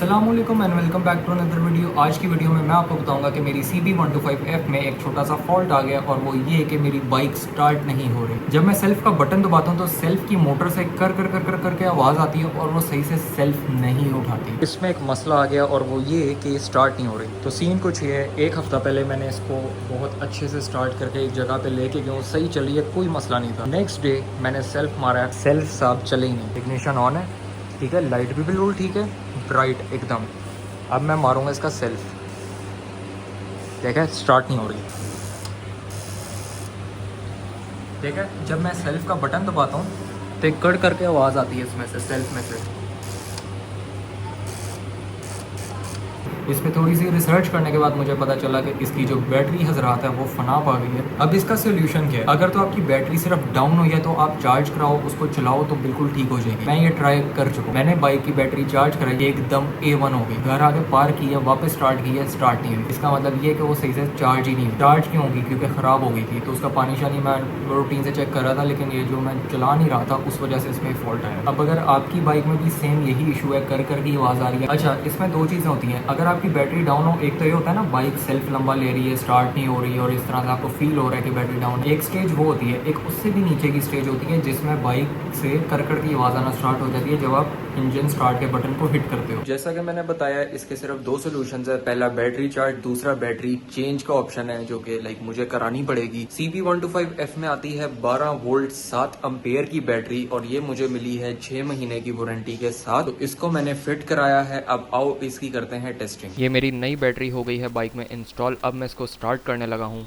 अस्सलाम वालेकुम and welcome back to another video. आज की वीडियो में मैं आपको बताऊंगा कि मेरी CB125F में एक छोटा सा फॉल्ट आ गया और वो ये है कि मेरी बाइक स्टार्ट नहीं हो रही। जब मैं सेल्फ का बटन दबाता हूँ तो सेल्फ की मोटर से कर कर कर कर करके आवाज़ आती है और वो सही से सेल्फ नहीं उठाती। इसमें एक मसला आ गया और वो ये है कि स्टार्ट नहीं हो रही। तो सीन कुछ ये है, एक हफ्ता पहले मैंने इसको बहुत अच्छे से स्टार्ट करके एक जगह पे लेके गया, सही चली है, कोई मसला नहीं था। नेक्स्ट डे मैंने सेल्फ मारा, सेल्फ साहब चले ही नहीं। इग्निशन ऑन है, ठीक है, लाइट भी बिल्कुल ठीक है, ब्राइट एकदम। अब मैं मारूंगा इसका सेल्फ, देखा स्टार्ट नहीं हो रही। ठीक है, जब मैं सेल्फ का बटन दबाता हूँ तो एक कड़ करके आवाज़ आती है इसमें से, सेल्फ में से। इस पे थोड़ी सी रिसर्च करने के बाद मुझे पता चला कि इसकी जो बैटरी हजरात है वो फना पा गई है। अब इसका सोल्यूशन क्या है? अगर तो आपकी बैटरी सिर्फ डाउन हुई है तो आप चार्ज कराओ, उसको चलाओ तो बिल्कुल ठीक हो जाएगी। मैं ये ट्राई कर चुका हूँ, मैंने बाइक की बैटरी चार्ज कराई, एकदम A1 हो गई। घर आके पार की है, वापस स्टार्ट की है, स्टार्ट नहीं हुई। इसका मतलब ये कि वो सही से चार्ज ही नहीं हुई। चार्ज क्यों होगी? क्योंकि ख़राब हो गई थी। तो उसका पानी शानी मैं रूटीन से चेक कर रहा था, लेकिन ये जो मैं चला नहीं रहा था उस वजह से इसमें फॉल्ट आया। अब अगर आपकी बाइक में भी सेम यही इशू है, कर कर की आवाज़ आ रही है। अच्छा, इसमें दो चीज़ें होती हैं। अगर आपकी बैटरी डाउन हो, एक तो ये होता है ना बाइक सेल्फ लंबा ले रही है, स्टार्ट नहीं हो रही है और इस तरह से आपको फील हो रहा है कि बैटरी डाउन है। एक स्टेज वो होती है, एक उससे भी नीचे की स्टेज होती है जिसमें बाइक से करकट की आवाज़ आना स्टार्ट हो जाती है जब आप इंजन स्टार्ट के बटन को हिट करते हो। जैसा कि मैंने बताया, इसके सिर्फ दो सोल्यूशन है। पहला बैटरी चार्ज, दूसरा बैटरी चेंज का ऑप्शन है जो कि मुझे करानी पड़ेगी। CB125F में आती है 12 वोल्ट 7 एम्पेयर की बैटरी और ये मुझे मिली है 6 महीने की वारंटी के साथ। तो इसको मैंने फिट कराया है। अब आओ इसकी करते हैं टेस्टिंग। ये मेरी नई बैटरी हो गई है बाइक में इंस्टॉल। अब मैं इसको स्टार्ट करने लगा हूँ।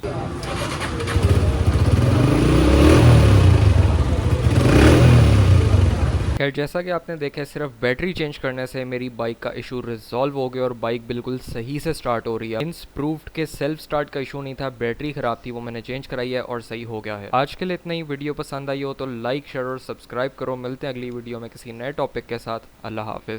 खैर, जैसा कि आपने देखा, सिर्फ बैटरी चेंज करने से मेरी बाइक का इशू रिजॉल्व हो गया और बाइक बिल्कुल सही से स्टार्ट हो रही है। इंस प्रूव्ड के सेल्फ स्टार्ट का इशू नहीं था, बैटरी खराब थी, वो मैंने चेंज कराई है और सही हो गया है। आज के लिए इतना ही। वीडियो पसंद आई हो तो लाइक, शेयर और सब्सक्राइब करो। मिलते हैं अगली वीडियो में किसी नए टॉपिक के साथ। अल्लाह हाफिज।